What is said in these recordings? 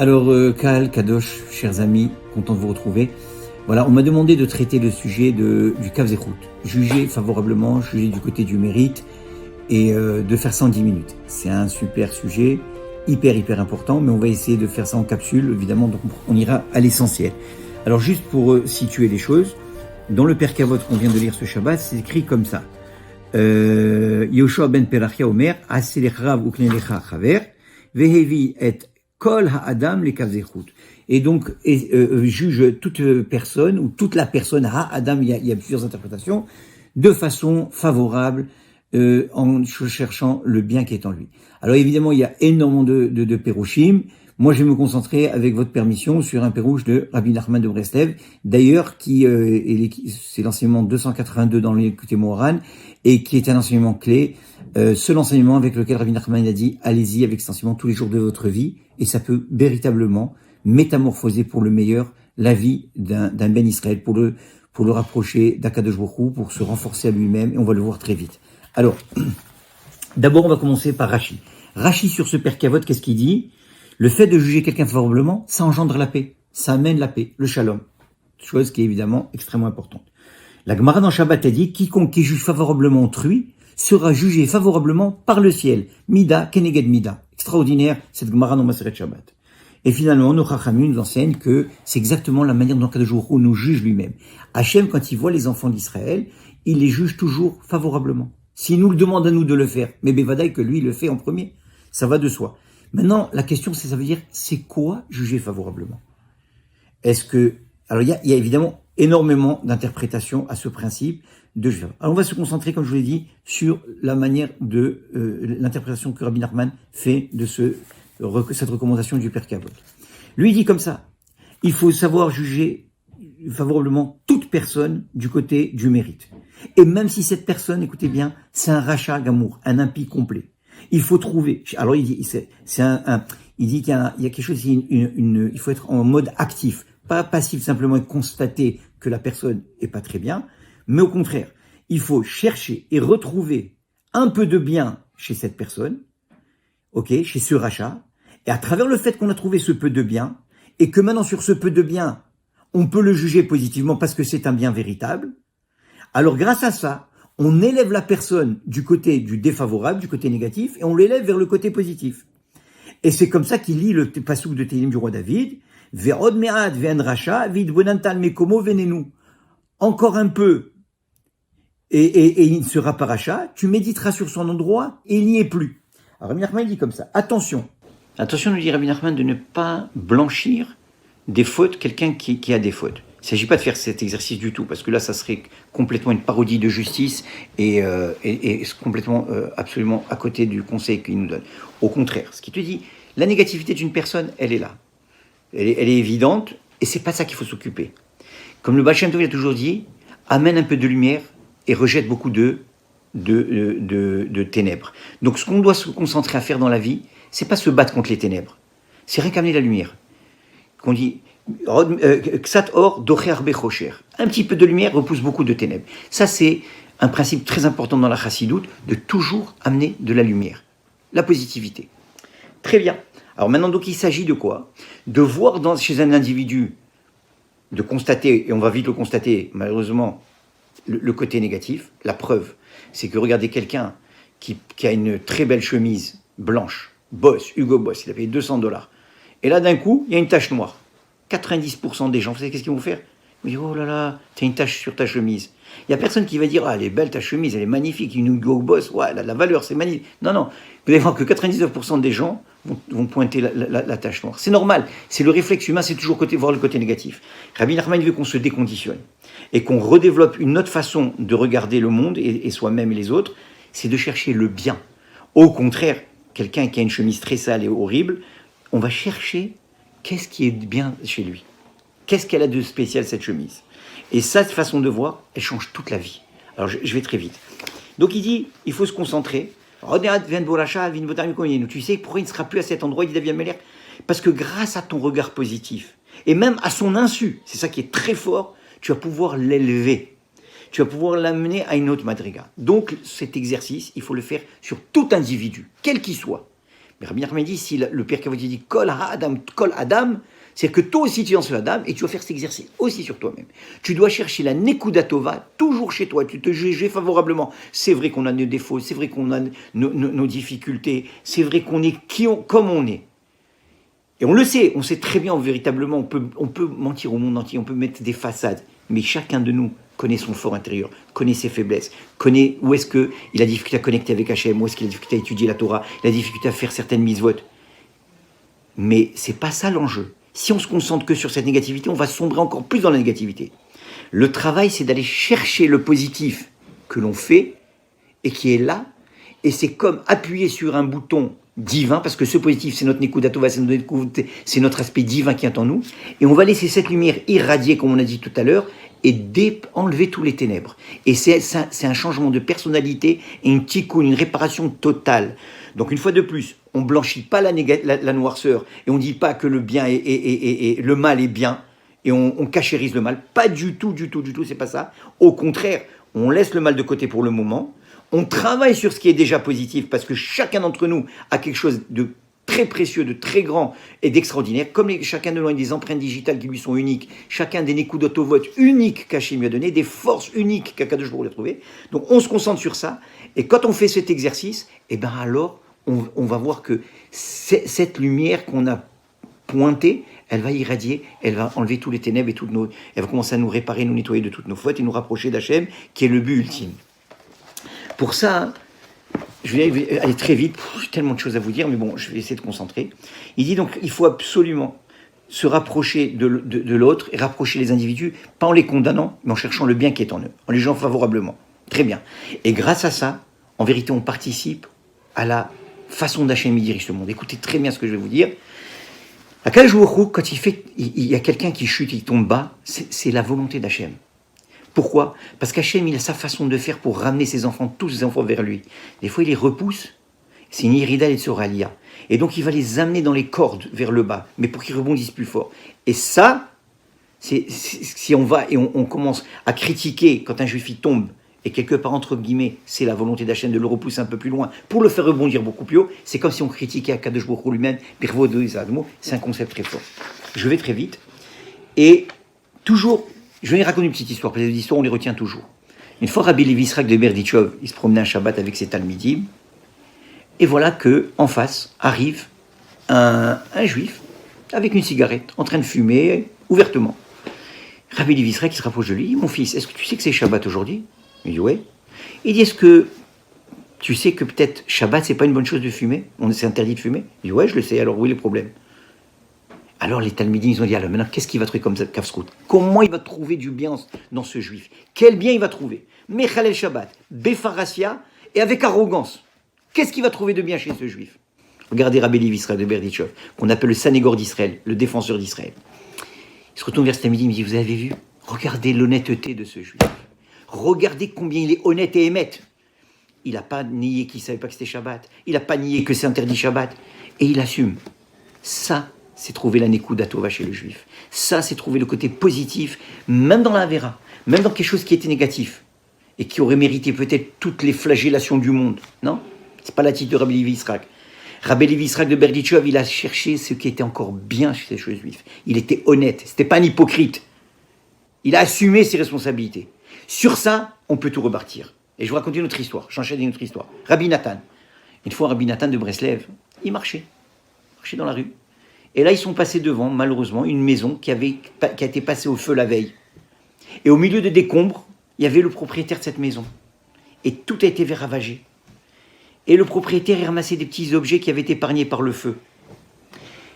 Alors, Kal, Kadosh, chers amis, content de vous retrouver. Voilà, on m'a demandé de traiter le sujet du Kav Zechut, juger favorablement, juger du côté du mérite, et de faire ça en 10 minutes. C'est un super sujet, hyper important, mais on va essayer de faire ça en capsule, évidemment, donc on ira à l'essentiel. Alors, juste pour situer les choses, dans le Perek Avot qu'on vient de lire ce Shabbat, c'est écrit comme ça. Yoshua ben Perachia Omer, Aselech Rav uknelecha chaver, vehevi et Kol ha'adam le Kav Zechut. Et donc, juge toute personne, ou toute la personne, ha'adam, il y a plusieurs interprétations, de façon favorable, en cherchant le bien qui est en lui. Alors évidemment, il y a énormément de pérouchim. Moi, je vais me concentrer, avec votre permission, sur un pérouche de Rabbi Nachman de Breslev, d'ailleurs, c'est l'enseignement 282 dans l'écouté Moharan, et qui est un enseignement clé, seul enseignement avec lequel Rabbi Nachman a dit, allez-y avec cet enseignement tous les jours de votre vie, et ça peut véritablement métamorphoser pour le meilleur la vie d'un Ben Israël, pour le rapprocher d'Akadosh Baruch Hu, pour se renforcer à lui-même, et on va le voir très vite. Alors, d'abord, on va commencer par Rashi. Rashi, sur ce Perek Avot, qu'est-ce qu'il dit? Le fait de juger quelqu'un favorablement, ça engendre la paix. Ça amène la paix, le shalom. Chose qui est évidemment extrêmement importante. La Gemara dans Shabbat a dit, quiconque qui juge favorablement autrui sera jugé favorablement par le ciel. Mida, keneged mida. Extraordinaire, cette Gemara dans Maseret Shabbat. Et finalement, nos Chachamim nous enseignent que c'est exactement la manière dont Kadosh Baruch Hu nous juge lui-même. Hachem, quand il voit les enfants d'Israël, il les juge toujours favorablement. S'il nous le demande à nous de le faire, mais Bevadaï que lui, il le fait en premier. Ça va de soi. Maintenant, la question, ça veut dire, c'est quoi juger favorablement? Alors, il y a évidemment énormément d'interprétations à ce principe de juger. Alors, on va se concentrer, comme je vous l'ai dit, sur la manière de l'interprétation que Rabbi Nachman fait de cette recommandation du Perek Avot. Lui, il dit comme ça, il faut savoir juger favorablement toute personne du côté du mérite. Et même si cette personne, écoutez bien, c'est un rachat gamour, un impie complet. Il faut trouver. Alors il dit, il dit qu'il y a quelque chose. Il faut être en mode actif, pas passif, simplement constater que la personne est pas très bien, mais au contraire, il faut chercher et retrouver un peu de bien chez cette personne, chez ce rachat, et à travers le fait qu'on a trouvé ce peu de bien, et que maintenant sur ce peu de bien, on peut le juger positivement parce que c'est un bien véritable. Alors grâce à ça, on élève la personne du côté du défavorable, du côté négatif, et on l'élève vers le côté positif. Et c'est comme ça qu'il lit le passouk de Télim du roi David, Ve'od me'ad ve'en racha, vid bonantal mekomo venenu. Encore un peu, et il ne sera pas rachat, tu méditeras sur son endroit, et il n'y est plus. Alors Rabbi Nachman dit comme ça, attention, nous dit Rabbi Nachman, de ne pas blanchir des fautes, quelqu'un qui a des fautes. Il ne s'agit pas de faire cet exercice du tout, parce que là, ça serait complètement une parodie de justice et complètement, absolument à côté du conseil qu'il nous donne. Au contraire, ce qui te dit, la négativité d'une personne, elle est là. Elle est évidente, et c'est pas ça qu'il faut s'occuper. Comme le Baal Shem Tov a toujours dit, amène un peu de lumière et rejette beaucoup de ténèbres. Donc, ce qu'on doit se concentrer à faire dans la vie, c'est pas se battre contre les ténèbres. C'est rien qu'amener la lumière. Qu'on dit, Ksat or docher arbe chocher. Un petit peu de lumière repousse beaucoup de ténèbres. Ça, c'est un principe très important dans la chassidoute, de toujours amener de la lumière, la positivité. Très bien. Alors maintenant, donc, il s'agit de quoi? De voir chez un individu, de constater, et on va vite le constater, malheureusement, le côté négatif. La preuve, c'est que regardez quelqu'un qui a une très belle chemise blanche, Boss, Hugo Boss, il a payé $200. Et là, d'un coup, il y a une tache noire. 90% des gens, vous savez qu'est-ce qu'ils vont faire? Ils vont dire, oh là là, t'as une tache sur ta chemise. Il n'y a personne qui va dire, ah, elle est belle ta chemise, elle est magnifique, une Hugo Boss, ouais, elle a de la valeur, c'est magnifique. Non, vous allez voir que 99% des gens vont pointer la tache noire. C'est normal, c'est le réflexe humain, c'est toujours voir le côté négatif. Rabbi Nachman veut qu'on se déconditionne et qu'on redéveloppe une autre façon de regarder le monde et soi-même et les autres, c'est de chercher le bien. Au contraire, quelqu'un qui a une chemise très sale et horrible, on va chercher qu'est-ce qui est bien chez lui. Qu'est-ce qu'elle a de spécial, cette chemise? Et cette façon de voir, elle change toute la vie. Alors, je vais très vite. Donc, il dit, il faut se concentrer. Tu sais pourquoi il ne sera plus à cet endroit, il dit David Ameller? Parce que grâce à ton regard positif, et même à son insu, c'est ça qui est très fort, tu vas pouvoir l'élever. Tu vas pouvoir l'amener à une autre madriga. Donc, cet exercice, il faut le faire sur tout individu, quel qu'il soit. Mais Rabbi Nachman dit, si le Père Kavod dit Kol Adam, c'est que toi aussi tu es dans ce Adam et tu vas faire cet exercice aussi sur toi-même. Tu dois chercher la Nekuda Tova toujours chez toi, tu te juges favorablement. C'est vrai qu'on a nos défauts, c'est vrai qu'on a nos difficultés, c'est vrai qu'on est comme on est. Et on le sait, on sait très bien véritablement, on peut mentir au monde entier, on peut mettre des façades, mais chacun de nous connaît son fort intérieur, connaît ses faiblesses, connaît où est-ce qu'il a difficulté à connecter avec Hachem, où est-ce qu'il a difficulté à étudier la Torah, il a difficulté à faire certaines mitzvot. Mais c'est pas ça l'enjeu. Si on se concentre que sur cette négativité, on va sombrer encore plus dans la négativité. Le travail, c'est d'aller chercher le positif que l'on fait et qui est là, et c'est comme appuyer sur un bouton divin, parce que ce positif, c'est notre Nekuda Tova, c'est notre aspect divin qui est en nous, et on va laisser cette lumière irradier, comme on a dit tout à l'heure, et enlever tous les ténèbres. Et c'est un changement de personnalité et une tikkun, une réparation totale. Donc une fois de plus, on blanchit pas la noirceur, et on dit pas que le bien et le mal est bien, et on cachérise le mal. Pas du tout, c'est pas ça. Au contraire, on laisse le mal de côté pour le moment, on travaille sur ce qui est déjà positif, parce que chacun d'entre nous a quelque chose de très précieux, de très grand et d'extraordinaire, comme chacun de nous a des empreintes digitales qui lui sont uniques, chacun des Nekudot Tovot uniques qu'Hachem lui a donné, des forces uniques qu'Akadosh Baruch Hu a trouvées. Donc on se concentre sur ça, et quand on fait cet exercice, et ben alors on va voir que cette lumière qu'on a pointée, elle va irradier, elle va enlever tous les ténèbres et elle va commencer à nous réparer, nous nettoyer de toutes nos fautes et nous rapprocher d'Hachem, qui est le but ultime. Pour ça, je vais aller très vite, j'ai tellement de choses à vous dire, mais bon, je vais essayer de concentrer. Il dit donc, il faut absolument se rapprocher de l'autre et rapprocher les individus, pas en les condamnant, mais en cherchant le bien qui est en eux, en les jugeant favorablement. Très bien. Et grâce à ça, en vérité, on participe à la façon d'Hachem dirige le monde. Écoutez très bien ce que je vais vous dire. À quel jour, quand il y a quelqu'un qui chute, il tombe bas, c'est la volonté d'Hachem. Pourquoi ? Parce qu'Hachem, il a sa façon de faire pour ramener ses enfants, tous ses enfants vers lui. Des fois, il les repousse. C'est une irida et tsoralia. Et donc, il va les amener dans les cordes vers le bas, mais pour qu'ils rebondissent plus fort. Et ça, si on va et on commence à critiquer quand un juif il tombe, et quelque part, entre guillemets, c'est la volonté d'Hachem de le repousser un peu plus loin pour le faire rebondir beaucoup plus haut, c'est comme si on critiquait Akadosh Baruch Hu lui-même, c'est un concept très fort. Je vais très vite. Et toujours, je vais raconter une petite histoire, parce que les histoires, on les retient toujours. Une fois, Rabbi Levi Yitzhak de Berdichov, il se promenait un Shabbat avec ses Talmidim, et voilà que en face arrive un juif avec une cigarette, en train de fumer ouvertement. Rabbi Levi Yitzhak, il se rapproche de lui, mon fils, est-ce que tu sais que c'est Shabbat aujourd'hui ? Il dit ouais. Il dit est-ce que tu sais que peut-être Shabbat c'est pas une bonne chose de fumer ? C'est interdit de fumer ? Il dit ouais, je le sais, alors où est le problème ? Alors les Talmidim, ils ont dit alors maintenant qu'est-ce qu'il va trouver comme Kafsrout ? Comment il va trouver du bien dans ce juif ? Quel bien il va trouver ? Mechalel Shabbat, Befarasia et avec arrogance. Qu'est-ce qu'il va trouver de bien chez ce juif ? Regardez Rabbi Levi Yitzhak de Berdichov, qu'on appelle le Sanégor d'Israël, le défenseur d'Israël. Il se retourne vers cet Talmidim, il dit vous avez vu ? Regardez l'honnêteté de ce juif. Regardez combien il est honnête et émette. Il n'a pas nié qu'il ne savait pas que c'était Shabbat. Il n'a pas nié que c'est interdit Shabbat. Et il assume. Ça, c'est trouver la Nekuda Tova chez le juif. Ça, c'est trouver le côté positif, même dans la Vera, même dans quelque chose qui était négatif et qui aurait mérité peut-être toutes les flagellations du monde. Non ? C'est pas l'attitude de Rabbi Levi Yitzhak. Rabbi Levi Yitzhak de Berdichov, il a cherché ce qui était encore bien chez ces juifs. Il était honnête. C'était pas un hypocrite. Il a assumé ses responsabilités. Sur ça, on peut tout repartir. Et je vous raconte une autre histoire. J'enchaîne une autre histoire. Rabbi Nathan. Une fois, Rabbi Nathan de Breslev, il marchait dans la rue. Et là, ils sont passés devant, malheureusement, une maison qui a été passée au feu la veille. Et au milieu des décombres, il y avait le propriétaire de cette maison. Et tout a été ravagé. Et le propriétaire a ramassé des petits objets qui avaient été épargnés par le feu.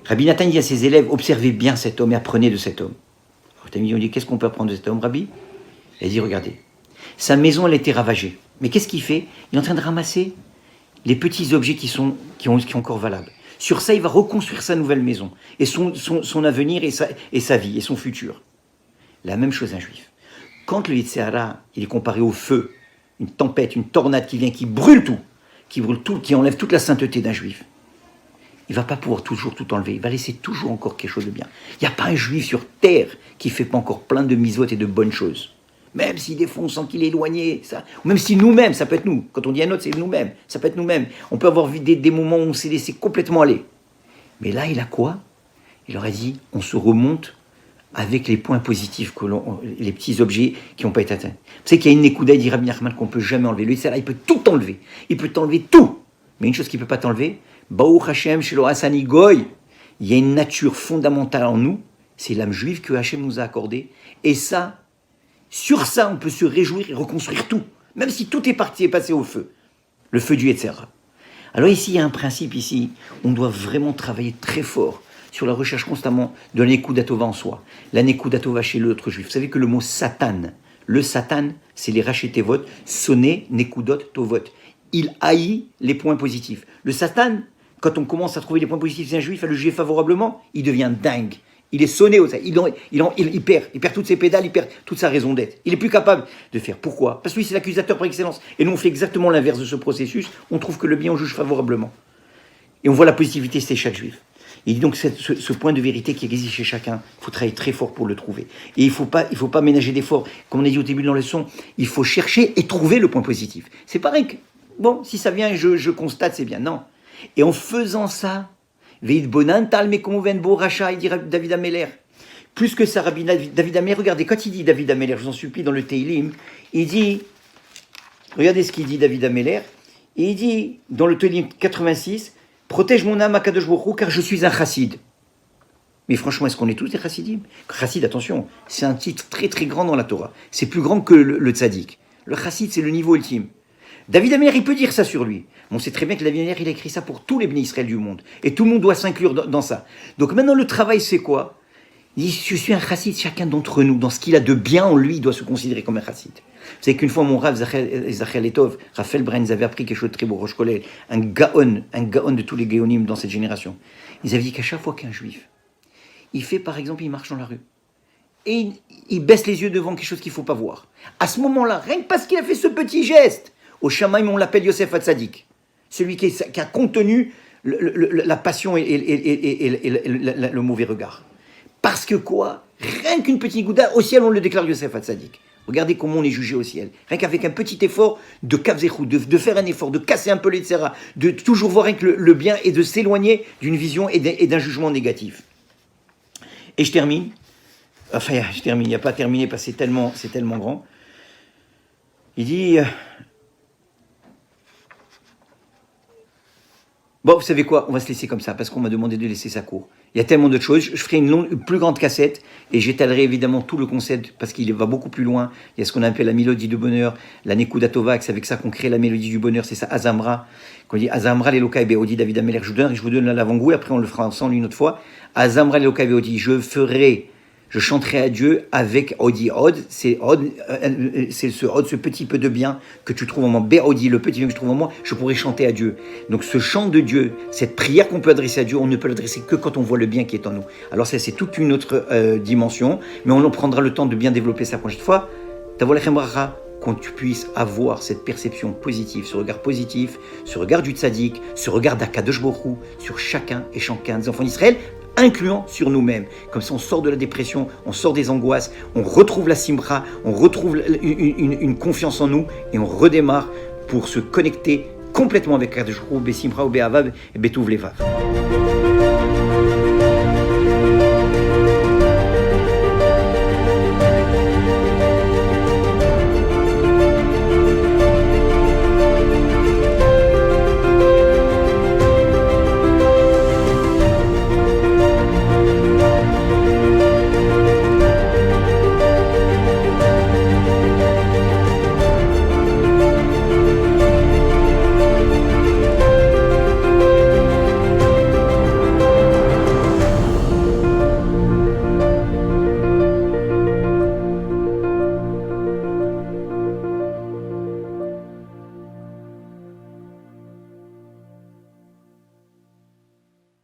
Rabbi Nathan dit à ses élèves, observez bien cet homme et apprenez de cet homme. Alors, on dit, qu'est-ce qu'on peut apprendre de cet homme, Rabbi ? Il dit, regardez, sa maison, elle a été ravagée. Mais qu'est-ce qu'il fait ? Il est en train de ramasser les petits objets qui sont encore valables. Sur ça, il va reconstruire sa nouvelle maison, et son avenir, et sa vie, et son futur. La même chose un juif. Quand le Yetzer Hara, il est comparé au feu, une tempête, une tornade qui vient, qui brûle tout, qui enlève toute la sainteté d'un juif, il ne va pas pouvoir toujours tout enlever, il va laisser toujours encore quelque chose de bien. Il n'y a pas un juif sur terre qui ne fait pas encore plein de mitzvot et de bonnes choses. Même si des fois on sent qu'il est éloigné, ça, ou même si nous-mêmes, ça peut être nous, quand on dit un autre, c'est nous-mêmes, ça peut être nous-mêmes. On peut avoir vu des moments où on s'est laissé complètement aller. Mais là, il a quoi? Il leur a dit, on se remonte avec les points positifs, les petits objets qui n'ont pas été atteints. Vous savez qu'il y a une Nekuda, il dit Rabbi Nachman, qu'on ne peut jamais enlever. Lui, il peut tout enlever. Il peut t'enlever tout. Mais une chose qu'il ne peut pas t'enlever, Baruch Hashem, Shelo Hasani Goy, il y a une nature fondamentale en nous, c'est l'âme juive que Hashem nous a accordée. Et ça, sur ça, on peut se réjouir et reconstruire tout. Même si tout est parti et passé au feu. Le feu du Yetzer Hara. Alors ici, il y a un principe ici, on doit vraiment travailler très fort sur la recherche constamment de la Nekuda Tova en soi, la Nekuda Tova chez l'autre juif. Vous savez que le mot Satan, le Satan, c'est les Rachetévot, sonné Nekudot Tovot. Il haït les points positifs. Le Satan, quand on commence à trouver les points positifs d'un juif, à le juger favorablement, il devient dingue. Il est sonné au il perd toutes ses pédales, il perd toute sa raison d'être. Il est plus capable de faire. Pourquoi? Parce que lui, c'est l'accusateur par excellence. Et nous, on fait exactement l'inverse de ce processus. On trouve que le bien, on juge favorablement. Et on voit la positivité chez chaque juif. Il dit donc ce point de vérité qui existe chez chacun, il faut travailler très fort pour le trouver. Et il faut pas ménager d'efforts. Comme on a dit au début de la leçon, il faut chercher et trouver le point positif. C'est pareil que, bon, si ça vient et je constate, c'est bien. Non. Et en faisant ça, Veid Bonan Tal Mekomoven Bo Racha, il dit David Ameller. Plus que ça, Rabbi David Ameller, regardez, quand il dit David Ameller, je vous en supplie, dans le Teilim, il dit, regardez ce qu'il dit David Ameller, et il dit, dans le Teilim 86, protège mon âme à Kadosh Baruch Hu, car je suis un chassid. Mais franchement, est-ce qu'on est tous des chassidim? Chassid, attention, c'est un titre très très grand dans la Torah. C'est plus grand que le tzaddik. Le chassid, c'est le niveau ultime. David Ameller, il peut dire ça sur lui. On sait très bien que David Ameller, il a écrit ça pour tous les bénis Israël du monde. Et tout le monde doit s'inclure dans ça. Donc maintenant, le travail, c'est quoi? Il dit, je suis un chassid, chacun d'entre nous, dans ce qu'il a de bien en lui, il doit se considérer comme un chassid. Vous savez qu'une fois, mon Rav Zachel Letov, Raphaël Bren, ils avaient appris quelque chose de très beau, Rosh Kolel, un gaon de tous les gaonim dans cette génération. Ils avaient dit qu'à chaque fois qu'un juif, il fait, par exemple, il marche dans la rue, et il baisse les yeux devant quelque chose qu'il ne faut pas voir. À ce moment-là, rien que parce qu'il a fait ce petit geste, au Shamaïm, on l'appelle Yosef Hatzadik, celui qui a contenu la passion et le mauvais regard. Parce que quoi? Rien qu'une petite gouda, au ciel, on le déclare Yosef Hatzadik. Regardez comment on est jugé au ciel. Rien qu'avec un petit effort de kavzechou, de faire un effort, de casser un peu les tseras, de toujours voir avec le bien et de s'éloigner d'une vision et d'un jugement négatif. Et je termine. Enfin, il n'y a pas terminé parce que c'est tellement grand. Il dit... Bon, vous savez quoi? On va se laisser comme ça, parce qu'on m'a demandé de laisser ça court. Il y a tellement d'autres choses. Je ferai une plus grande cassette, et j'étalerai évidemment tout le concept, parce qu'il va beaucoup plus loin. Il y a ce qu'on appelle la mélodie du bonheur, la Nekuda Tova, c'est avec ça qu'on crée la mélodie du bonheur, c'est ça, Azamra. Quand on dit Azamra, les Lokai Beodi, David Ameller, je vous donne l'avant-goût, et après on le fera ensemble une autre fois. Azamra, les Lokai Beodi, je chanterai à Dieu avec Odi. C'est ce Od, ce petit peu de bien que tu trouves en moi. Odi, le petit bien que je trouve en moi, je pourrai chanter à Dieu. Donc ce chant de Dieu, cette prière qu'on peut adresser à Dieu, on ne peut l'adresser que quand on voit le bien qui est en nous. Alors ça, c'est toute une autre dimension, mais on en prendra le temps de bien développer ça la prochaine fois. Tavolachem bracha, qu'on tu puisses avoir cette perception positive, ce regard positif, ce regard du tzaddik, ce regard d'Akadosh Baruch Hu sur chacun et chacun des enfants d'Israël, incluant sur nous-mêmes. Comme ça, on sort de la dépression, on sort des angoisses, on retrouve la simra, on retrouve une confiance en nous et on redémarre pour se connecter complètement avec Kadosh Baruch Hu, Besimra ou Be'avav et Betuv Levav.